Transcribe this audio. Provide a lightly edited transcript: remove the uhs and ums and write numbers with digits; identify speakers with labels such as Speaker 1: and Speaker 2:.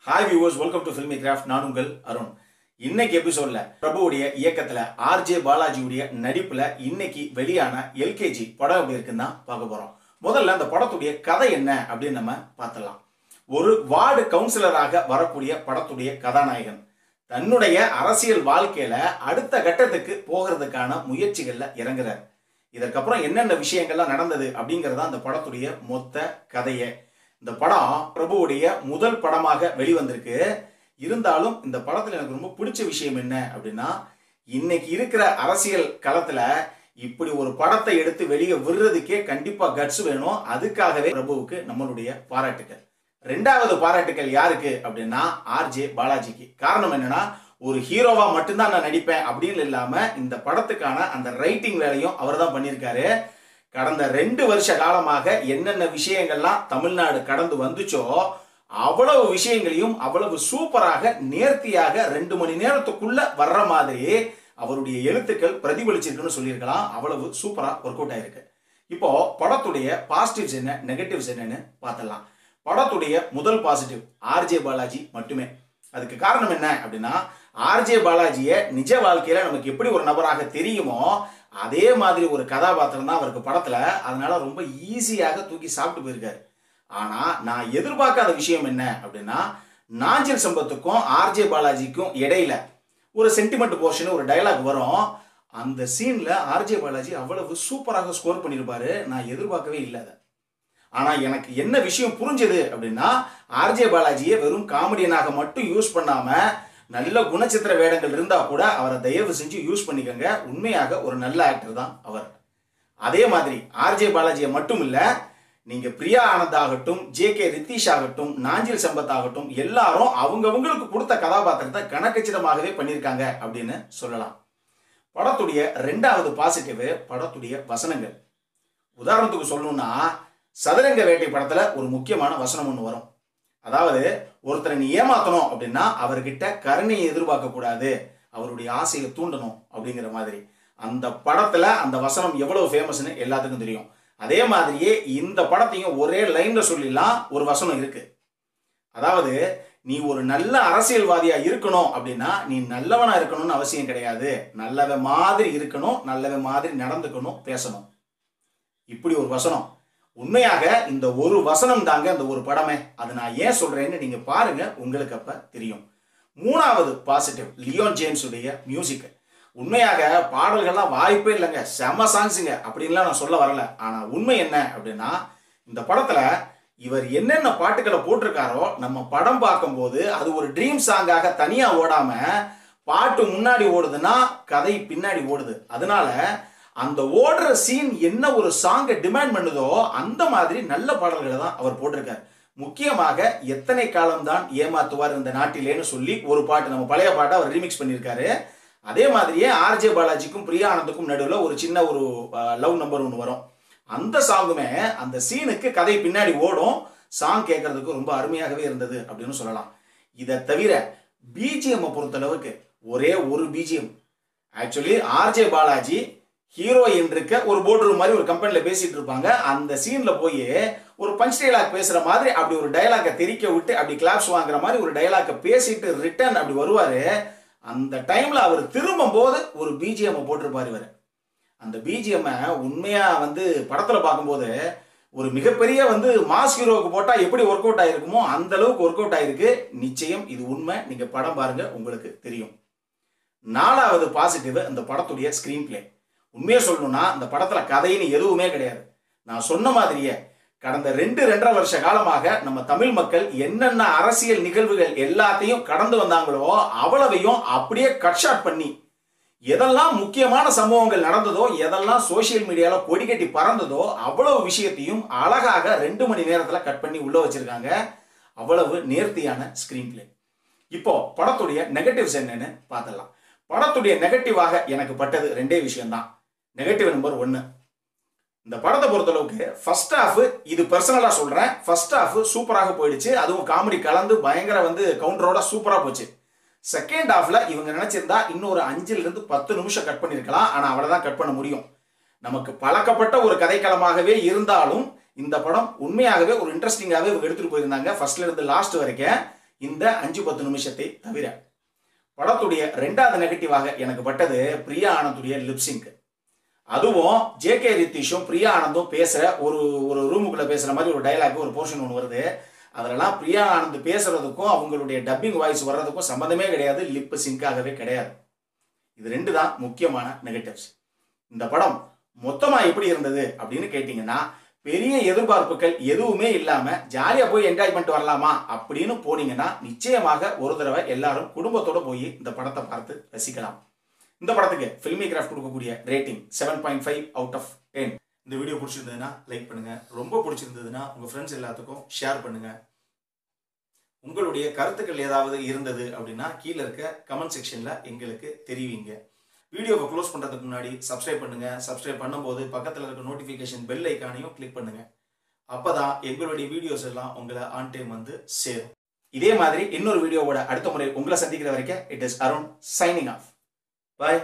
Speaker 1: Hi viewers, welcome to filmi craft. நான் உங்கள் அருண். இன்னைக்கு எபிசோட்ல பிரபுவுடைய இயக்கத்துல ஆர்ஜே பாலாஜியுடைய நடிப்புல இன்னைக்கு வெளியான எல்கேஜி படம் எப்படி இருக்குன்னு தான் பார்க்க போறோம். முதல்ல அந்த படத்துடைய கதை என்ன அப்படின்னு நம்ம பார்த்தலாம். ஒரு வார்டு கவுன்சிலராக வரக்கூடிய படத்துடைய கதாநாயகன் தன்னுடைய அரசியல் வாழ்க்கையில அடுத்த கட்டத்துக்கு போகிறதுக்கான முயற்சிகள்ல இறங்குறார். இதற்கப்புறம் என்னென்ன விஷயங்கள்லாம் நடந்தது அப்படிங்கறத அந்த படத்துடைய மொத்த கதையை. இந்த படம் பிரபுவுடைய முதல் படமாக வெளிவந்திருக்கு. இருந்தாலும் இந்த படத்துல எனக்கு ரொம்ப பிடிச்ச விஷயம் என்ன அப்படின்னா, இன்னைக்கு இருக்கிற அரசியல் களத்துல இப்படி ஒரு படத்தை எடுத்து வெளியே விடுறதுக்கே கண்டிப்பா கட்ஸ் வேணும். அதுக்காகவே பிரபுவுக்கு நம்மளுடைய பாராட்டுக்கள். ரெண்டாவது பாராட்டுக்கள் யாருக்கு அப்படின்னா ஆர்ஜே பாலாஜிக்கு. காரணம் என்னன்னா, ஒரு ஹீரோவா மட்டும்தான் நான் நடிப்பேன் அப்படின்னு இல்லாம இந்த படத்துக்கான அந்த ரைட்டிங் வேலையும் அவர் தான் பண்ணியிருக்காரு. கடந்த 2 வருஷ காலமாக என்னென்ன விஷயங்கள்லாம் தமிழ்நாடு கடந்து வந்துச்சோ அவ்வளவு விஷயங்களையும் அவ்வளவு சூப்பராக நேர்த்தியாக 2 மணி நேரத்துக்குள்ள வர்ற மாதிரி அவருடைய எழுத்துக்கள் பிரதிபலிச்சிருக்குன்னு சொல்லியிருக்கலாம். அவ்வளவு சூப்பரா ஒர்க் அவுட் ஆயிருக்கு. இப்போ படத்துடைய பாசிட்டிவ்ஸ் என்ன, நெகட்டிவ்ஸ் என்னன்னு பார்த்தலாம். படத்துடைய முதல் பாசிட்டிவ் ஆர்ஜே பாலாஜி மட்டுமே. அதுக்கு காரணம் என்ன அப்படின்னா, ஆர்ஜே பாலாஜியை நிஜ வாழ்க்கையில நமக்கு எப்படி ஒரு நபராக தெரியுமோ அதே மாதிரி ஒரு கதாபாத்திரம் தான் அவருக்கு படத்துல. அதனால ரொம்ப ஈஸியாக தூக்கி சாப்பிட்டு போயிருக்காரு. ஆனா நான் எதிர்பார்க்காத விஷயம் என்ன அப்படின்னா, நாஞ்சில் சம்பத்துக்கும் ஆர்ஜே பாலாஜிக்கும் இடையில ஒரு சென்டிமெண்ட் போர்ஷன், ஒரு டயலாக் வரும். அந்த சீன்ல ஆர்ஜே பாலாஜி அவ்வளவு சூப்பராக ஸ்கோர் பண்ணியிருப்பாரு. நான் எதிர்பார்க்கவே இல்லை அதை. ஆனா எனக்கு என்ன விஷயம் புரிஞ்சது அப்படின்னா, ஆர்ஜே பாலாஜியை வெறும் காமெடியனாக மட்டும் யூஸ் பண்ணாம நல்ல குணச்சித்திர வேடங்கள் இருந்தா கூட அவரை தயவு செஞ்சு யூஸ் பண்ணிக்கங்க. உண்மையாக ஒரு நல்ல ஆக்டர் தான் அவர். அதே மாதிரி ஆர்ஜே பாலாஜியை மட்டும் இல்ல, நீங்க பிரியா ஆனந்த் ஆகட்டும், ஜே.கே. ரித்தீஷ் ஆகட்டும், நாஞ்சில் சம்பத் ஆகட்டும், எல்லாரும் அவங்கவங்களுக்கு கொடுத்த கதாபாத்திரத்தை கணக்கச்சிதமாகவே பண்ணியிருக்காங்க அப்படின்னு சொல்லலாம். படத்துடைய ரெண்டாவது பாசிட்டிவ் படத்துடைய வசனங்கள். உதாரணத்துக்கு சொல்லணும்னா, சதுரங்க வேட்டை படத்துல ஒரு முக்கியமான வசனம் ஒன்று வரும். அதாவது, ஒருத்தரை நீ ஏமாத்தணும் அப்படின்னா அவர்கிட்ட கருணையை எதிர்பார்க்க கூடாது, அவருடைய ஆசையை தூண்டணும் அப்படிங்கிற மாதிரி. அந்த படத்துல அந்த வசனம் எவ்வளவு ஃபேமஸ்னு எல்லாத்துக்கும் தெரியும். அதே மாதிரியே இந்த படத்தையும் ஒரே லைன்ல சொல்லிடலாம். ஒரு வசனம் இருக்கு. அதாவது, நீ ஒரு நல்ல அரசியல்வாதியா இருக்கணும் அப்படின்னா நீ நல்லவனா இருக்கணும்னு அவசியம் கிடையாது, நல்லவ மாதிரி இருக்கணும், நல்லவ மாதிரி நடந்துக்கணும், பேசணும். இப்படி ஒரு வசனம். உண்மையாக இந்த ஒரு வசனம் தாங்க அந்த ஒரு படமே. அது நான் ஏன் சொல்றேன்னு நீங்க பாருங்க, உங்களுக்கு அப்ப தெரியும். மூணாவது பாசிட்டிவ் லியோன் ஜேம்ஸ் உடைய மியூசிக். உண்மையாக பாடல்கள்லாம் வாய்ப்பே இல்லைங்க, செம சாங்ஸுங்க அப்படின்லாம் நான் சொல்ல வரல. ஆனா உண்மை என்ன அப்படின்னா, இந்த படத்துல இவர் என்னென்ன பாட்டுகளை போட்டிருக்காரோ நம்ம படம் பார்க்கும்போது அது ஒரு ட்ரீம் சாங்காக தனியா ஓடாம பாட்டு முன்னாடி ஓடுதுன்னா கதை பின்னாடி ஓடுது. அதனால அந்த ஓடுற சீன் என்ன ஒரு சாங்கை டிமாண்ட் பண்ணுதோ அந்த மாதிரி நல்ல பாடல்களை தான் அவர் போட்டிருக்காரு. முக்கியமாக எத்தனை காலம்தான் ஏமாத்துவார் இந்த நாட்டிலேன்னு சொல்லி ஒரு பாட்டு, நம்ம பழைய பாட்டை அவர் ரீமிக்ஸ் பண்ணியிருக்காரு. அதே மாதிரியே ஆர்ஜே பாலாஜிக்கும் பிரியா ஆனந்துக்கும் நடுவில் ஒரு சின்ன ஒரு லவ் நம்பர் ஒன்று வரும். அந்த சாங்குமே அந்த சீனுக்கு கதை பின்னாடி ஓடும். சாங் கேட்கறதுக்கு ரொம்ப அருமையாகவே இருந்தது அப்படின்னு சொல்லலாம். இதை தவிர பிஜிஎம் பொறுத்தளவுக்கு ஒரே ஒரு BGM. Actually RJ Balaji heroine இருக்க ஒரு போர்டு ரூம் மாதிரி ஒரு கம்பெனில பேசிட்டு இருப்பாங்க. அந்த சீன்ல போய் ஒரு பஞ்ச் டைலாக் பேசுற மாதிரி அப்படி ஒரு டைலாக்கை தெரிக்க விட்டு அப்படி கிளாப்ஸ் வாங்குற மாதிரி ஒரு டைலாக்கை பேசிட்டு ரிட்டர்ன் அப்படி வருவாரு. அந்த டைம்ல அவர் திரும்பும் போது ஒரு பிஜிஎம் போட்டிருப்பாரு இவர். அந்த பிஜிஎம் உண்மையா படத்துல பார்க்கும்போது ஒரு மிகப்பெரிய மாஸ் ஹீரோவுக்கு போட்டா எப்படி ஒர்க் அவுட் ஆயிருக்குமோ அந்த அளவுக்கு ஒர்க் அவுட் ஆயிருக்கு. நிச்சயம் இது உண்மை. நீங்க படம் பாருங்க, உங்களுக்கு தெரியும். நாலாவது பாசிட்டிவ் இந்த படத்துடைய ஸ்கிரீன் பிளே. உண்மையை சொல்லணும்னா இந்த படத்துல கதைன்னு எதுவுமே கிடையாது. நான் சொன்ன மாதிரியே கடந்த 2-2.5 வருஷ காலமாக நம்ம தமிழ் மக்கள் என்னென்ன அரசியல் நிகழ்வுகள் எல்லாத்தையும் கடந்து வந்தாங்களோ அவ்வளவையும் அப்படியே கட் ஷாட் பண்ணி, எதெல்லாம் முக்கியமான சம்பவங்கள் நடந்ததோ, எதெல்லாம் சோசியல் மீடியால கொடி கட்டி பறந்ததோ அவ்வளவு விஷயத்தையும் அழகாக 2 மணி நேரத்துல கட் பண்ணி உள்ள வச்சிருக்காங்க. அவ்வளவு நேர்த்தியான ஸ்கிரீன் பிளே. இப்போ படத்துடைய நெகட்டிவ்ஸ் என்னன்னு பார்த்தலாம். படத்துடைய நெகட்டிவாக எனக்கு பட்டது 2 விஷயம்தான். நெகட்டிவ் நம்பர் 1, இந்த படத்தை பொறுத்தளவுக்கு ஃபர்ஸ்ட் ஹாஃப், இது பர்சனலா சொல்றேன், ஃபர்ஸ்ட் ஹாஃப் சூப்பராக போயிடுச்சு. அதுவும் காமெடி கலந்து பயங்கர கவுண்டரோட சூப்பரா போச்சு. செகண்ட் ஹாஃப்ல இவங்க நினைச்சிருந்தா இன்னொரு 5-10 நிமிஷம் கட் பண்ணிருக்கலாம். ஆனா அவ்வளவுதான் கட் பண்ண முடியும். நமக்கு பழக்கப்பட்ட ஒரு கதைக்களமாகவே இருந்தாலும் இந்த படம் உண்மையாகவே ஒரு இன்ட்ரெஸ்டிங்காகவே எடுத்துட்டு போயிருந்தாங்க ஃபர்ஸ்ட்ல இருந்து லாஸ்ட் வரைக்கும். இந்த 5-10 நிமிஷத்தை தவிர. படத்துடைய 2வது நெகட்டிவாக எனக்கு பட்டது பிரியா ஆனந்துடைய லிப்சிங்க். அதுவும் ஜே.கே. ரித்தீஷும் பிரியா ஆனந்தும் பேசுற ஒரு ரூமுக்குள்ள பேசுற மாதிரி ஒரு டயலாக் ஒரு போர்ஷன் ஒன்று வருது. அதெல்லாம் பிரியா ஆனந்த் பேசுறதுக்கும் அவங்களுடைய டப்பிங் வாய்ஸ் வர்றதுக்கும் சம்பந்தமே கிடையாது, லிப் சிங்காகவே கிடையாது. இது 2 தான் முக்கியமான நெகட்டிவ்ஸ். இந்த படம் மொத்தமா எப்படி இருந்தது அப்படின்னு கேட்டீங்கன்னா, பெரிய எதிர்பார்ப்புகள் எதுவுமே இல்லாம ஜாலியா போய் என்ஜாய் பண்ணிட்டு வரலாமா அப்படின்னு போனீங்கன்னா நிச்சயமாக ஒரு தடவை எல்லாரும் குடும்பத்தோட போய் இந்த படத்தை பார்த்து ரசிக்கலாம். இந்த படத்துக்கு ஃபில்மி கிராஃப்ட் கொடுக்கக்கூடிய ரேட்டிங் 7.5 அவுட் ஆஃப் 10. இந்த வீடியோ பிடிச்சிருந்ததுன்னா லைக் பண்ணுங்க, ரொம்ப பிடிச்சிருந்ததுன்னா உங்க ஃப்ரெண்ட்ஸ் எல்லாத்துக்கும் ஷேர் பண்ணுங்க. உங்களுடைய கருத்துக்கள் ஏதாவது இருந்தது அப்படின்னா கீழே இருக்க கமெண்ட் செக்ஷன்ல எங்களுக்கு தெரிவிங்க. வீடியோவை க்ளோஸ் பண்றதுக்கு முன்னாடி சப்ஸ்கிரைப் பண்ணுங்க. சப்ஸ்கிரைப் பண்ணும்போது பக்கத்தில் இருக்க நோட்டிஃபிகேஷன் பெல் ஐக்கானையும் கிளிக் பண்ணுங்க. அப்பதான் எங்களுடைய வீடியோஸ் எல்லாம் உங்களை ஆன் டைம் வந்து சேரும். இதே மாதிரி இன்னொரு வீடியோவோட அடுத்த முறை உங்களை சந்திக்கிற வரைக்கும் it is Arun signing off. Bye.